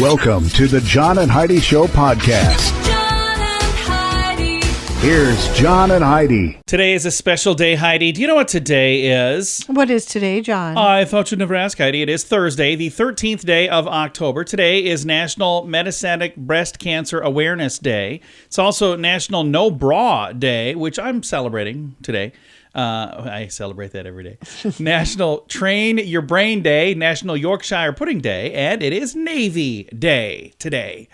Welcome to the John and Heidi Show podcast. John and Heidi. Here's John and Heidi. Today is a special day, Heidi. Do you know what today is? What is today, John? I thought you'd never ask, Heidi. It is Thursday, the 13th day of October. Today is National Metastatic Breast Cancer Awareness Day. It's also National No Bra Day, which I'm celebrating today. I celebrate that every day. National Train Your Brain Day, National Yorkshire Pudding Day, and it is Navy Day today.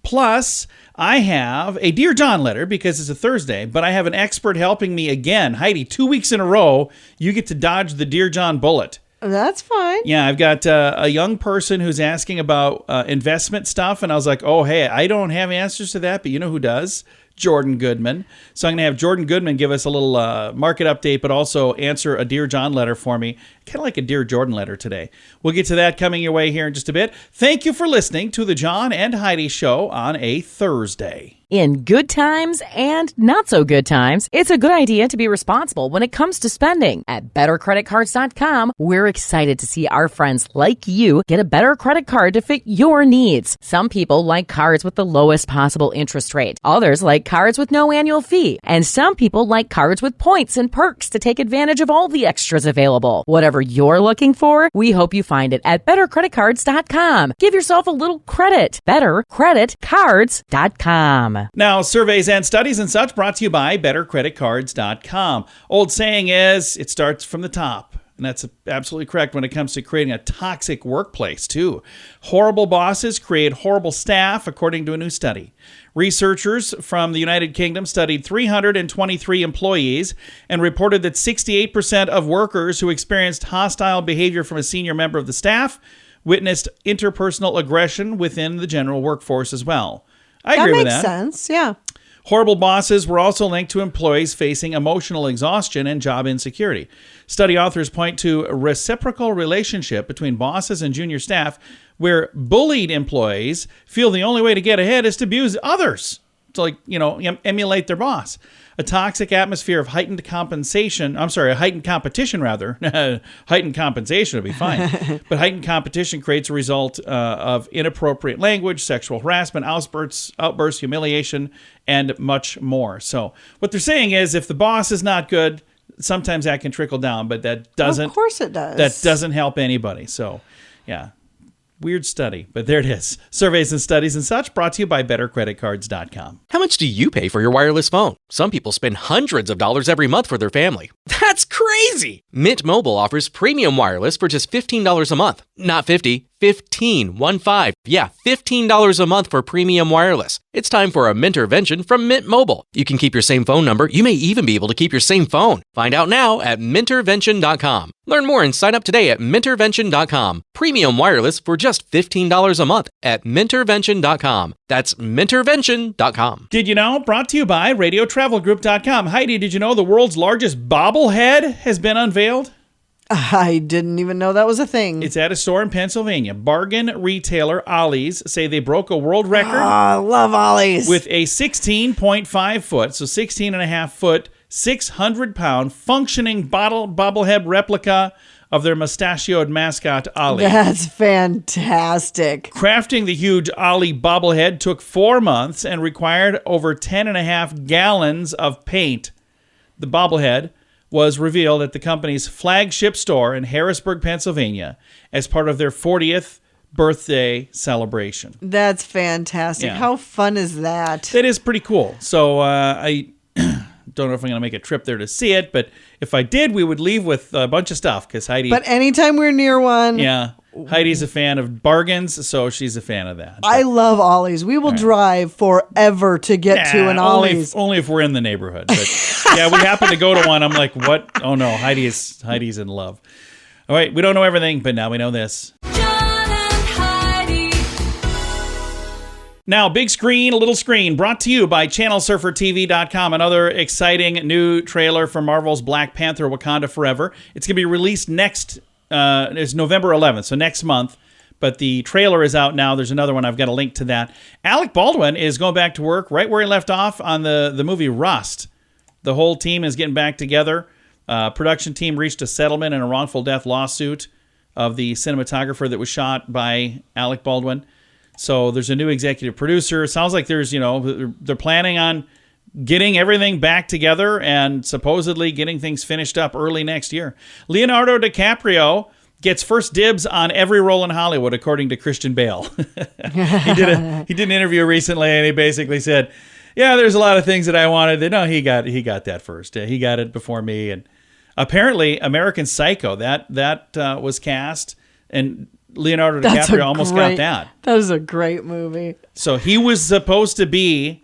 Plus, I have a Dear John letter because it's a Thursday, but I have an expert helping me again. Heidi, 2 weeks in a row, you get to dodge the Dear John bullet. That's fine. Yeah, I've got a young person who's asking about investment stuff, and I was like, oh, hey, I don't have answers to that, but you know who does? Jordan Goodman. So I'm going to have Jordan Goodman give us a little market update, but also answer a Dear John letter for me. Kind of like a Dear Jordan letter today. We'll get to that coming your way here in just a bit. Thank you for listening to the John and Heidi Show on a Thursday. In good times and not so good times, it's a good idea to be responsible when it comes to spending. At bettercreditcards.com, we're excited to see our friends like you get a better credit card to fit your needs. Some people like cards with the lowest possible interest rate. Others like cards with no annual fee. And some people like cards with points and perks to take advantage of all the extras available. Whatever you're looking for, we hope you find it at bettercreditcards.com. Give yourself a little credit. Bettercreditcards.com. Now, surveys and studies and such brought to you by bettercreditcards.com. Old saying is, it starts from the top. And that's absolutely correct when it comes to creating a toxic workplace, too. Horrible bosses create horrible staff, according to a new study. Researchers from the United Kingdom studied 323 employees and reported that 68% of workers who experienced hostile behavior from a senior member of the staff witnessed interpersonal aggression within the general workforce as well. I agree with that. That makes sense, yeah. Horrible bosses were also linked to employees facing emotional exhaustion and job insecurity. Study authors point to a reciprocal relationship between bosses and junior staff where bullied employees feel the only way to get ahead is to abuse others, to emulate their boss. A toxic atmosphere of heightened competition rather. Heightened compensation would be fine. But heightened competition creates a result of inappropriate language, sexual harassment, outbursts, humiliation, and much more. So what they're saying is if the boss is not good, sometimes that can trickle down, but that doesn't. Of course it does. That doesn't help anybody. So, yeah. Weird study, but there it is. Surveys and studies and such brought to you by bettercreditcards.com. How much do you pay for your wireless phone? Some people spend hundreds of dollars every month for their family. That's crazy! Mint Mobile offers premium wireless for just $15 a month. Not 50, 15, 1-5. Yeah, $15 a month for premium wireless. It's time for a Mintervention from Mint Mobile. You can keep your same phone number. You may even be able to keep your same phone. Find out now at Mintervention.com. Learn more and sign up today at Mintervention.com. Premium wireless for just $15 a month at Mintervention.com. That's Mintervention.com. Did you know? Brought to you by RadioTravelGroup.com. Heidi, did you know the world's largest bobblehead has been unveiled? I didn't even know that was a thing. It's at a store in Pennsylvania. Bargain retailer Ollie's say they broke a world record. I love Ollie's. With a 16.5 foot, so 16 and a half foot, 600-pound functioning bobblehead replica of their mustachioed mascot, Ollie. That's fantastic. Crafting the huge Ollie bobblehead took 4 months and required over 10 and a half gallons of paint. The bobblehead was revealed at the company's flagship store in Harrisburg, Pennsylvania, as part of their 40th birthday celebration. That's fantastic. Yeah. How fun is that? That is pretty cool. So I don't know if I'm going to make a trip there to see it, but if I did, we would leave with a bunch of stuff because Heidi... But anytime we're near one... Yeah. Heidi's a fan of bargains, so she's a fan of that. I love Ollie's. We will drive forever to get to an Ollie's. Only if we're in the neighborhood. But yeah, we happen to go to one. I'm like, what? Oh no, Heidi's in love. All right, we don't know everything, but now we know this. John and Heidi. Now, big screen, little screen, brought to you by ChannelSurferTV.com. Another exciting new trailer for Marvel's Black Panther: Wakanda Forever. It's going to be released it's November 11th, so next month. But the trailer is out now. There's another one. I've got a link to that. Alec Baldwin is going back to work right where he left off on the movie Rust. The whole team is getting back together. Production team reached a settlement in a wrongful death lawsuit of the cinematographer that was shot by Alec Baldwin. So there's a new executive producer. It sounds like there's, they're planning on getting everything back together and supposedly getting things finished up early next year. Leonardo DiCaprio gets first dibs on every role in Hollywood, according to Christian Bale. He did an interview recently, and he basically said, "Yeah, there's a lot of things that I wanted. No, he got that first. He got it before me." And apparently, American Psycho that was cast, and Leonardo DiCaprio almost got that. That is a great movie. So he was supposed to be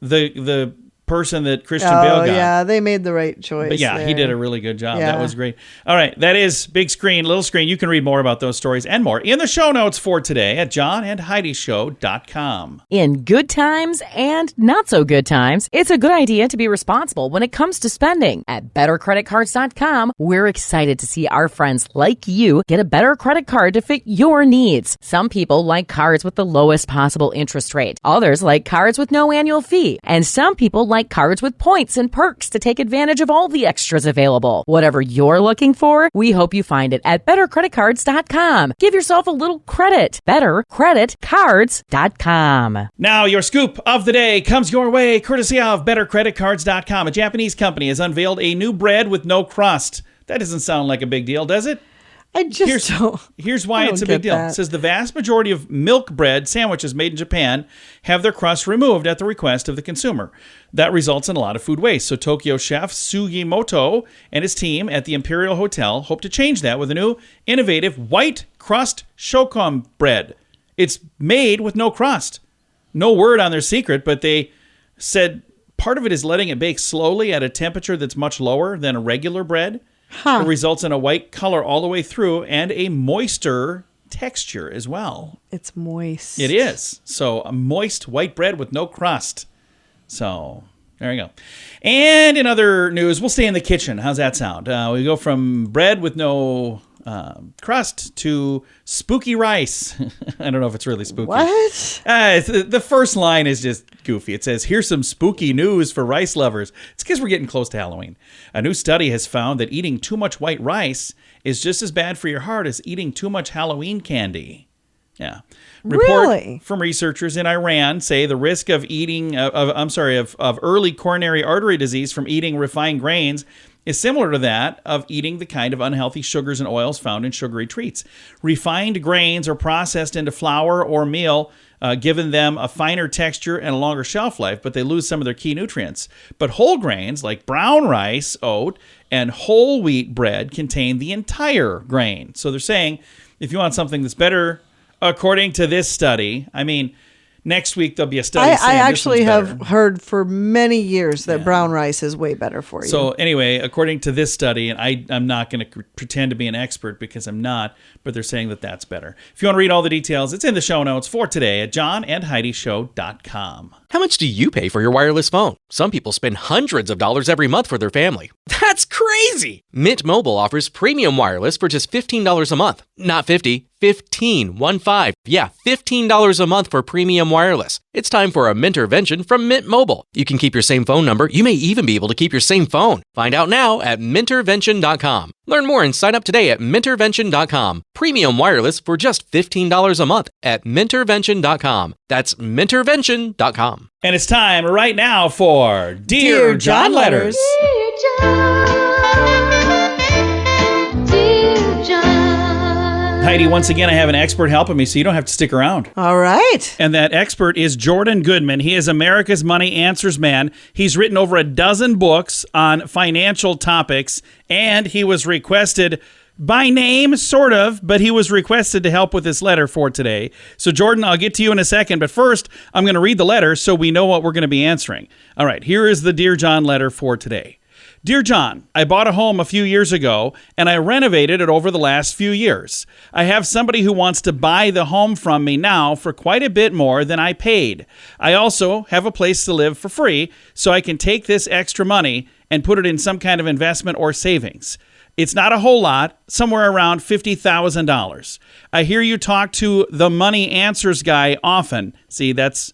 the person that Christian Bale got. Yeah, they made the right choice. But yeah, there. he did a really good job. Yeah. That was great. All right, that is Big Screen, Little Screen. You can read more about those stories and more in the show notes for today at johnandheidishow.com. In good times and not so good times, it's a good idea to be responsible when it comes to spending. At bettercreditcards.com, we're excited to see our friends like you get a better credit card to fit your needs. Some people like cards with the lowest possible interest rate. Others like cards with no annual fee. And some people like cards with points and perks to take advantage of all the extras available. Whatever you're looking for, we hope you find it at bettercreditcards.com. Give yourself a little credit. Bettercreditcards.com. Now, your scoop of the day comes your way courtesy of bettercreditcards.com. A Japanese company has unveiled a new bread with no crust. That doesn't sound like a big deal, does it? I just don't. Here's why I it's a don't big get deal. that. It says the vast majority of milk bread sandwiches made in Japan have their crust removed at the request of the consumer. That results in a lot of food waste. So Tokyo chef Sugimoto and his team at the Imperial Hotel hope to change that with a new innovative white crust shokan bread. It's made with no crust. No word on their secret, but they said part of it is letting it bake slowly at a temperature that's much lower than a regular bread. It results in a white color all the way through and a moister texture as well. It's moist. It is. So a moist white bread with no crust. So there you go. And in other news, we'll stay in the kitchen. How's that sound? We go from bread with no crust to spooky rice. I don't know if it's really spooky. What? The first line is just goofy. It says, "Here's some spooky news for rice lovers." It's because we're getting close to Halloween. A new study has found that eating too much white rice is just as bad for your heart as eating too much Halloween candy. Yeah. Really? From researchers in Iran say the risk of of early coronary artery disease from eating refined grains is similar to that of eating the kind of unhealthy sugars and oils found in sugary treats. Refined grains are processed into flour or meal, giving them a finer texture and a longer shelf life, but they lose some of their key nutrients. But whole grains like brown rice, oat, and whole wheat bread contain the entire grain. So they're saying if you want something that's better, according to this study, I mean, next week there'll be a study saying I this actually one's have better. heard for many years that brown rice is way better for you. So anyway, according to this study, and I'm not going to pretend to be an expert because I'm not, but they're saying that that's better. If you want to read all the details, it's in the show notes for today at johnandheidishow.com. How much do you pay for your wireless phone? Some people spend hundreds of dollars every month for their family. That's crazy! Mint Mobile offers premium wireless for just $15 a month. Not 50, 15, 1-5. Yeah, $15 a month for premium wireless. It's time for a Mintervention from Mint Mobile. You can keep your same phone number. You may even be able to keep your same phone. Find out now at Mintervention.com. Learn more and sign up today at Mintervention.com. Premium wireless for just $15 a month at Mintervention.com. That's Mintervention.com. And it's time right now for Dear John Letters. Dear John, dear John. Heidi, once again, I have an expert helping me, so you don't have to stick around. All right. And that expert is Jordan Goodman. He is America's Money Answers man. He's written over a dozen books on financial topics, and he was requested by name, sort of, but he was requested to help with this letter for today. So, Jordan, I'll get to you in a second, but first, I'm going to read the letter so we know what we're going to be answering. All right, here is the Dear John letter for today. Dear John, I bought a home a few years ago, and I renovated it over the last few years. I have somebody who wants to buy the home from me now for quite a bit more than I paid. I also have a place to live for free, so I can take this extra money and put it in some kind of investment or savings. It's not a whole lot, somewhere around $50,000. I hear you talk to the Money Answers guy often. See, that's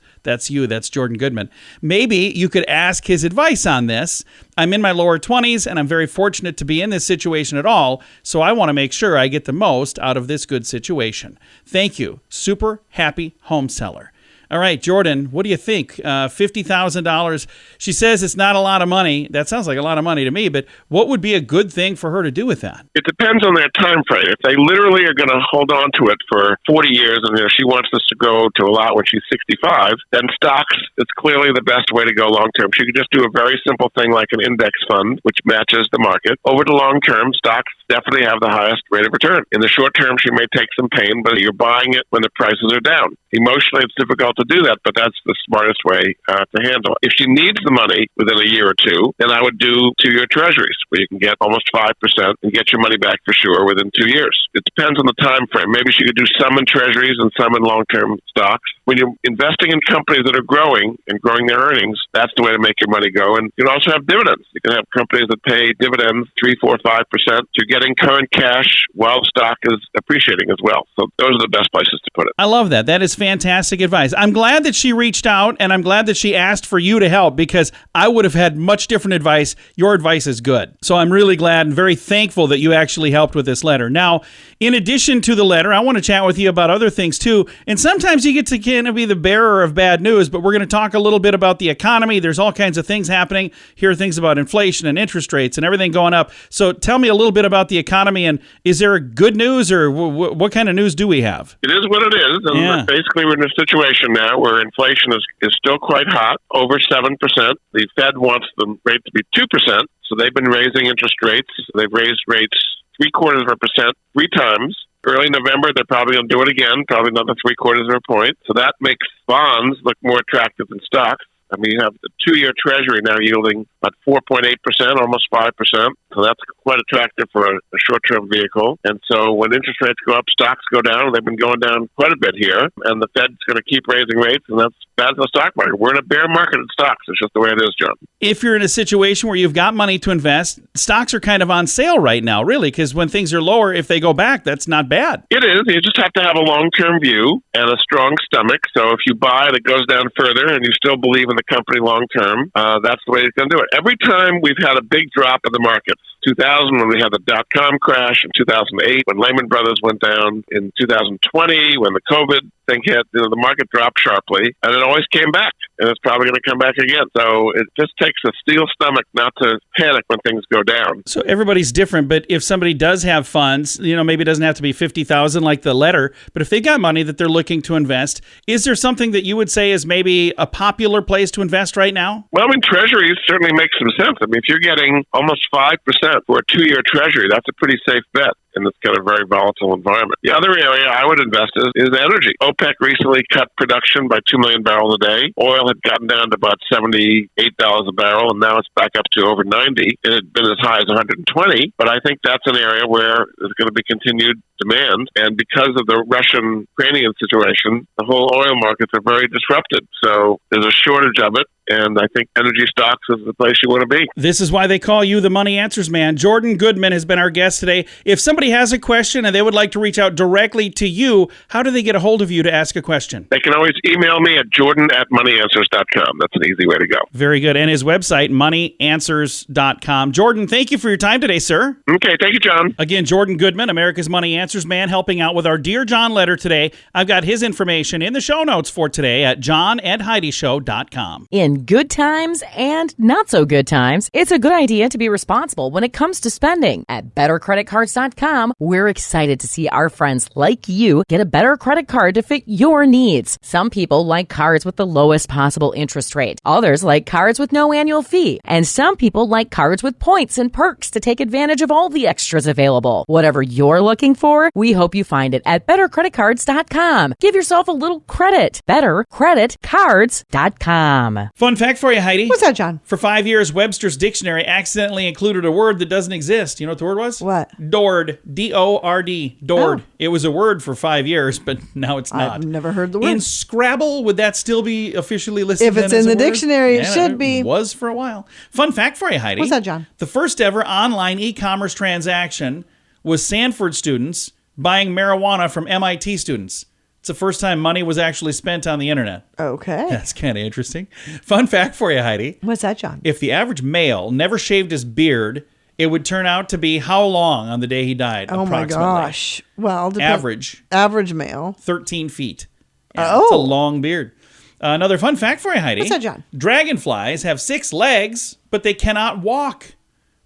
you. That's Jordan Goodman. Maybe you could ask his advice on this. I'm in my lower 20s, and I'm very fortunate to be in this situation at all, so I want to make sure I get the most out of this good situation. Thank you. Super happy home seller. All right, Jordan, what do you think? $50,000. She says it's not a lot of money. That sounds like a lot of money to me, but what would be a good thing for her to do with that? It depends on their time frame. If they literally are going to hold on to it for 40 years and she wants this to go to a lot when she's 65, then stocks is clearly the best way to go long term. She could just do a very simple thing like an index fund, which matches the market. Over the long term, stocks definitely have the highest rate of return. In the short term, she may take some pain, but you're buying it when the prices are down. Emotionally, it's difficult to do that, but that's the smartest way to handle it. If she needs the money within a year or two, then I would do 2-year treasuries, where you can get almost 5% and get your money back for sure within 2 years. It depends on the time frame. Maybe she could do some in treasuries and some in long-term stocks. When you're investing in companies that are growing and growing their earnings, that's the way to make your money go. And you can also have dividends. You can have companies that pay dividends 3, 4, 5%. You're getting current cash while stock is appreciating as well. So those are the best places to put it. I love that. That is fantastic advice. I'm glad that she reached out, and I'm glad that she asked for you to help, because I would have had much different advice. Your advice is good. So I'm really glad and very thankful that you actually helped with this letter. Now, in addition to the letter, I want to chat with you about other things too. And sometimes you get to kind of be the bearer of bad news, but we're going to talk a little bit about the economy. There's all kinds of things happening. Here are things about inflation and interest rates and everything going up. So tell me a little bit about the economy, and is there good news, or what kind of news do we have? It is what it is. And basically, we're in a situation now where inflation is still quite hot, over 7%. The Fed wants the rate to be 2%, so they've been raising interest rates. They've raised rates 0.75% 3 times. Early November, they're probably going to do it again, probably another 0.75 point. So that makes bonds look more attractive than stocks. I mean, you have the 2-year Treasury now yielding about 4.8%, almost 5%. So that's quite attractive for a short-term vehicle. And so when interest rates go up, stocks go down. They've been going down quite a bit here. And the Fed's going to keep raising rates, and that's bad for the stock market. We're in a bear market in stocks. It's just the way it is, John. If you're in a situation where you've got money to invest, stocks are kind of on sale right now, really, because when things are lower, if they go back, that's not bad. It is. You just have to have a long-term view and a strong stomach. So if you buy it, it goes down further, and you still believe in the company long-term, that's the way it's going to do it. Every time we've had a big drop in the markets, 2000 when we had the dot-com crash, in 2008 when Lehman Brothers went down, in 2020 when the COVID thing hit, the market dropped sharply, and it always came back, and it's probably going to come back again. So it just takes a steel stomach not to panic when things go down. So everybody's different, but if somebody does have funds, maybe it doesn't have to be $50,000 like the letter, but if they got money that they're looking to invest, is there something that you would say is maybe a popular place to invest right now? Well, I mean, treasuries certainly make some sense. I mean, if you're getting almost 5% for a 2-year treasury, that's a pretty safe bet in this kind of very volatile environment. The other area I would invest is energy. OPEC recently cut production by 2 million barrels a day. Oil had gotten down to about $78 a barrel, and now it's back up to over 90. It had been as high as 120, but I think that's an area where there's going to be continued demand. And because of the Russian-Ukrainian situation, the whole oil markets are very disrupted. So there's a shortage of it. And I think energy stocks is the place you want to be. This is why they call you the Money Answers Man. Jordan Goodman has been our guest today. If somebody has a question and they would like to reach out directly to you, how do they get a hold of you to ask a question? They can always email me at jordan@moneyanswers.com. That's an easy way to go. Very good. And his website, moneyanswers.com. Jordan, thank you for your time today, sir. Okay, thank you, John. Again, Jordan Goodman, America's Money Answers Man, helping out with our Dear John letter today. I've got his information in the show notes for today at johnandheidishow.com. In good times and not so good times, it's a good idea to be responsible when it comes to spending. At bettercreditcards.com, we're excited to see our friends like you get a better credit card to fit your needs. Some people like cards with the lowest possible interest rate. Others like cards with no annual fee. And some people like cards with points and perks to take advantage of all the extras available. Whatever you're looking for, we hope you find it at bettercreditcards.com. Give yourself a little credit. Bettercreditcards.com. Fun fact for you, Heidi. What's that, John? For 5 years, Webster's dictionary accidentally included a word that doesn't exist. You know what the word was? What? Dord. D-O-R-D. Dord. Oh. It was a word for 5 years, but now it's not. I've never heard the word. In Scrabble, would that still be officially listed? If it's then as in a the word? dictionary, it Yeah, should be. It was for a while. Fun fact for you, Heidi. What's that, John? The first ever online e-commerce transaction was Sanford students buying marijuana from MIT students. It's the first time money was actually spent on the internet. Okay. That's kind of interesting. Fun fact for you, Heidi. What's that, John? If the average male never shaved his beard, it would turn out to be how long on the day he died? Oh, my gosh. Well, average male. 13 feet. Yeah, It's a Oh. long beard. Another fun fact for you, Heidi. What's that, John? Dragonflies have 6 legs, but they cannot walk.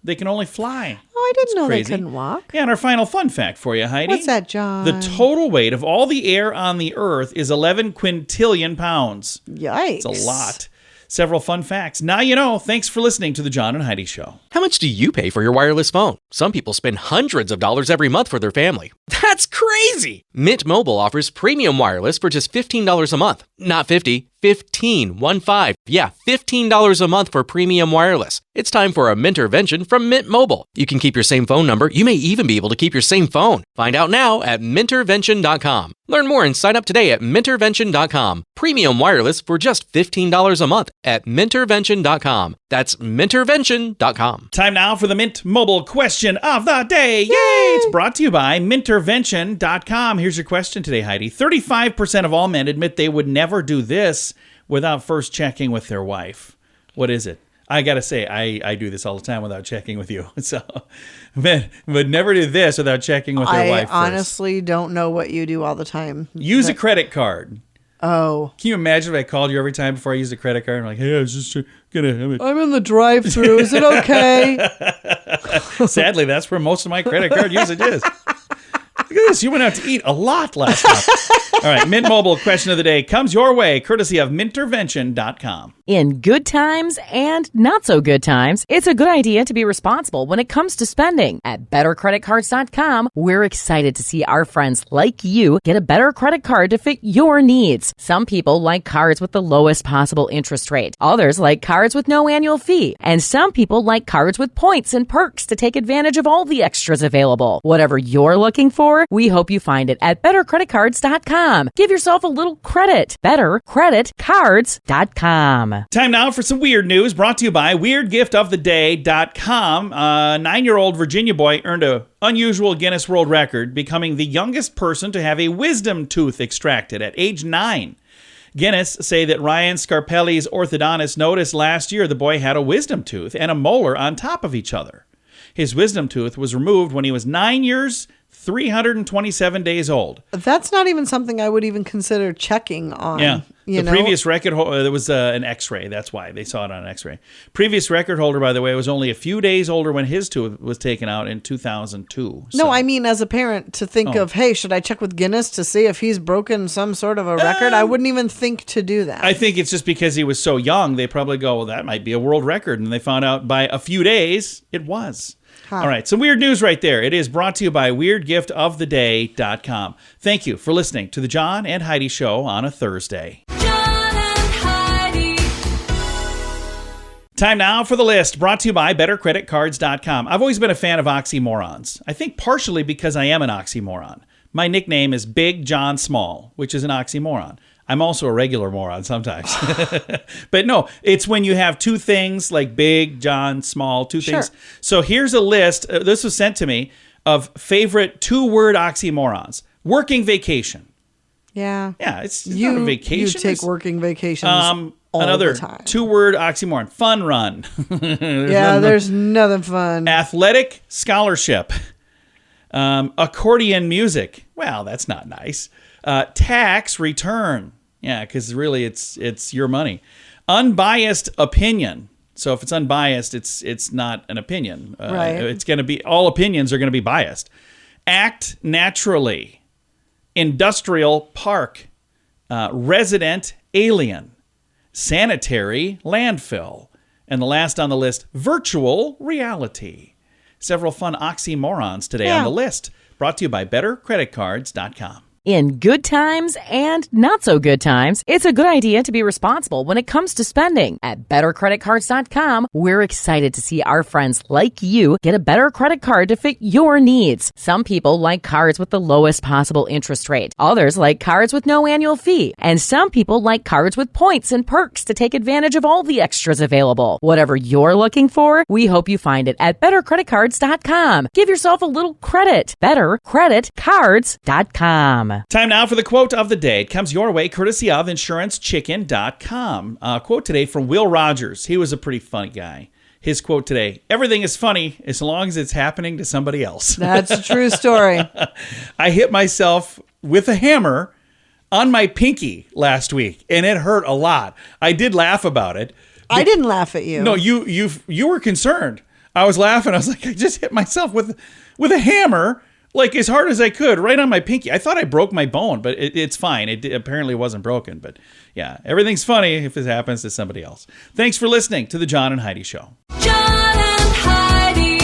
They can only fly. Oh, I didn't know Crazy. they couldn't walk. Yeah, and our final fun fact for you, Heidi. What's that, John? The total weight of all the air on the Earth is 11 quintillion pounds. Yikes. It's a lot. Several fun facts. Now you know. Thanks for listening to The John and Heidi Show. How much do you pay for your wireless phone? Some people spend hundreds of dollars every month for their family. That's crazy! Mint Mobile offers premium wireless for just $15 a month. Not 50, 15, 1-5. Yeah, $15 a month for premium wireless. It's time for a Mintervention from Mint Mobile. You can keep your same phone number. You may even be able to keep your same phone. Find out now at Mintervention.com. Learn more and sign up today at Mintervention.com. Premium wireless for just $15 a month at Mintervention.com. That's Mintervention.com. Time now for the Mint Mobile question of the day. Yay! It's brought to you by Mintervention.com. Here's your question today, Heidi. 35% of all men admit they would never do this without first checking with their wife. What is it? I got to say, I do this all the time without checking with you. So, men would never do this without checking with their wife first. I honestly don't know what you do all the time. Use a credit card. Oh. Can you imagine if I called you every time before I used a credit card? I'm like, hey, I was just gonna... I'm in the drive-thru. Is it okay? Sadly, that's where most of my credit card usage is. Look at this. You went out to eat a lot last month. All right. Mint Mobile question of the day comes your way courtesy of Mintervention.com. In good times and not so good times, it's a good idea to be responsible when it comes to spending. At bettercreditcards.com, we're excited to see our friends like you get a better credit card to fit your needs. Some people like cards with the lowest possible interest rate. Others like cards with no annual fee. And some people like cards with points and perks to take advantage of all the extras available. Whatever you're looking for, we hope you find it at bettercreditcards.com. Give yourself a little credit. Bettercreditcards.com. Time now for some weird news brought to you by weirdgiftoftheday.com. A 9-year-old Virginia boy earned an unusual Guinness World Record, becoming the youngest person to have a wisdom tooth extracted at age 9. Guinness say that Ryan Scarpelli's orthodontist noticed last year the boy had a wisdom tooth and a molar on top of each other. His wisdom tooth was removed when he was 9 years, 327 days old. That's not even something I would even consider checking on. Yeah. You know? Previous record holder, there was an x-ray. That's why they saw it on an x-ray. Previous record holder, by the way, was only a few days older when his tooth was taken out in 2002. No, I mean, as a parent, to think of, hey, should I check with Guinness to see if he's broken some sort of a record? I wouldn't even think to do that. I think it's just because he was so young, they probably go, well, that might be a world record. And they found out by a few days, it was. All right, some weird news right there. It is brought to you by weirdgiftoftheday.com. Thank you for listening to the John and Heidi Show on a Thursday. John and Heidi. Time now for the list, brought to you by bettercreditcards.com. I've always been a fan of oxymorons. I think partially because I am an oxymoron. My nickname is Big John Small, which is an oxymoron. I'm also a regular moron sometimes. But no, it's when you have two things like big, John, small, two things. So here's a list. This was sent to me of favorite 2-word oxymorons. Working vacation. Yeah. Yeah, it's not a vacation. You take working vacations all another the time. 2-word oxymoron. Fun run. There's nothing fun. Athletic scholarship. Accordion music. Well, that's not nice. Tax return. Yeah, because really it's your money. Unbiased opinion. So if it's unbiased, it's not an opinion. Right. It's going to be, all opinions are going to be biased. Act naturally. Industrial park. Resident alien. Sanitary landfill. And the last on the list, virtual reality. Several fun oxymorons today on the list. Brought to you by bettercreditcards.com. In good times and not so good times, it's a good idea to be responsible when it comes to spending. At bettercreditcards.com, we're excited to see our friends like you get a better credit card to fit your needs. Some people like cards with the lowest possible interest rate. Others like cards with no annual fee. And some people like cards with points and perks to take advantage of all the extras available. Whatever you're looking for, we hope you find it at bettercreditcards.com. Give yourself a little credit. Bettercreditcards.com. Time now for the quote of the day. It comes your way courtesy of insurancechicken.com. Quote today from Will Rogers. He was a pretty funny guy. His quote today: everything is funny as long as it's happening to somebody else. That's a true story. I hit myself with a hammer on my pinky last week, and it hurt a lot. I did laugh about it. I didn't laugh at you. No, you were concerned. I was laughing. I was like, I just hit myself with a hammer, like as hard as I could, right on my pinky. I thought I broke my bone, but it's fine. It apparently wasn't broken. But yeah, everything's funny if it happens to somebody else. Thanks for listening to The John and Heidi Show. John and Heidi.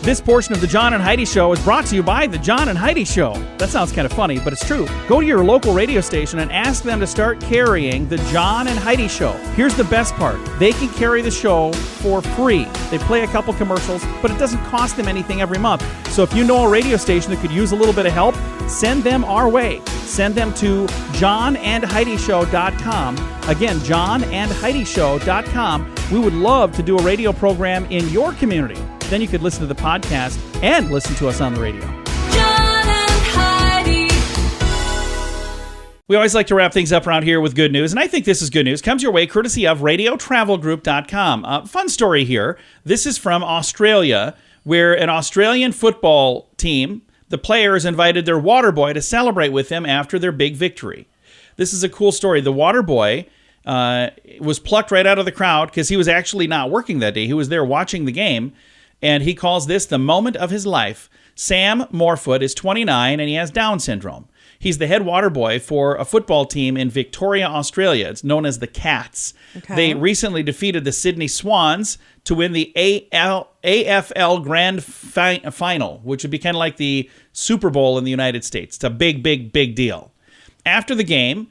This portion of The John and Heidi Show is brought to you by The John and Heidi Show. That sounds kind of funny, but it's true. Go to your local radio station and ask them to start carrying The John and Heidi Show. Here's the best part. They can carry the show for free. They play a couple commercials, but it doesn't cost them anything every month. So if you know a radio station that could use a little bit of help, send them our way. Send them to johnandheidishow.com. Again, johnandheidishow.com. We would love to do a radio program in your community. Then you could listen to the podcast and listen to us on the radio. John and Heidi. We always like to wrap things up around here with good news, and I think this is good news. Comes your way courtesy of radiotravelgroup.com. Fun story here. This is from Australia, where an Australian football team, the players invited their water boy to celebrate with them after their big victory. This is a cool story. The water boy was plucked right out of the crowd because he was actually not working that day. He was there watching the game, and he calls this the moment of his life. Sam Morefoot is 29, and he has Down syndrome. He's the head water boy for a football team in Victoria, Australia. It's known as the Cats. Okay. They recently defeated the Sydney Swans to win the AFL Grand Final, which would be kind of like the Super Bowl in the United States. It's a big, big, big deal. After the game,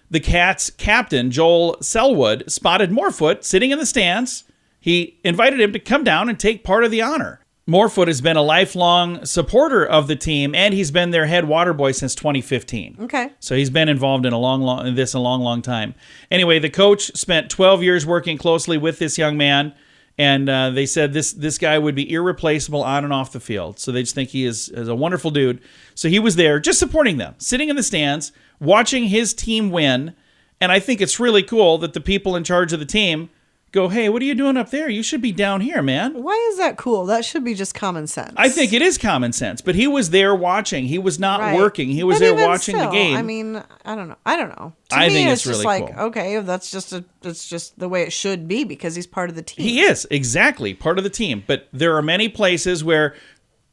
the Cats captain, Joel Selwood, spotted Morefoot sitting in the stands. He invited him to come down and take part of the honor. Morefoot has been a lifelong supporter of the team, and he's been their head water boy since 2015. Okay. So he's been involved in a long time. Anyway, the coach spent 12 years working closely with this young man, and they said this guy would be irreplaceable on and off the field. So they just think he is a wonderful dude. So he was there just supporting them, sitting in the stands, watching his team win. And I think it's really cool that the people in charge of the team go, hey, what are you doing up there? You should be down here, man. Why is that cool? That should be just common sense. I think it is common sense, but he was there watching. He was not Right. working. He was But there even watching the still, game. I mean, I don't know. To I me, think it's it's just really like, cool. okay, it's just the way it should be because he's part of the team. He is, exactly, part of the team. But there are many places where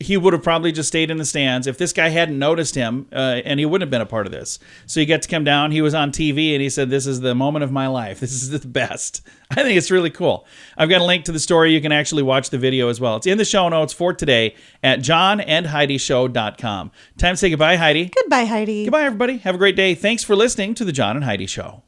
he would have probably just stayed in the stands if this guy hadn't noticed him, and he wouldn't have been a part of this. So he got to come down. He was on TV, and he said, this is the moment of my life. This is the best. I think it's really cool. I've got a link to the story. You can actually watch the video as well. It's in the show notes for today at johnandheidishow.com. Time to say goodbye, Heidi. Goodbye, Heidi. Goodbye, everybody. Have a great day. Thanks for listening to The John and Heidi Show.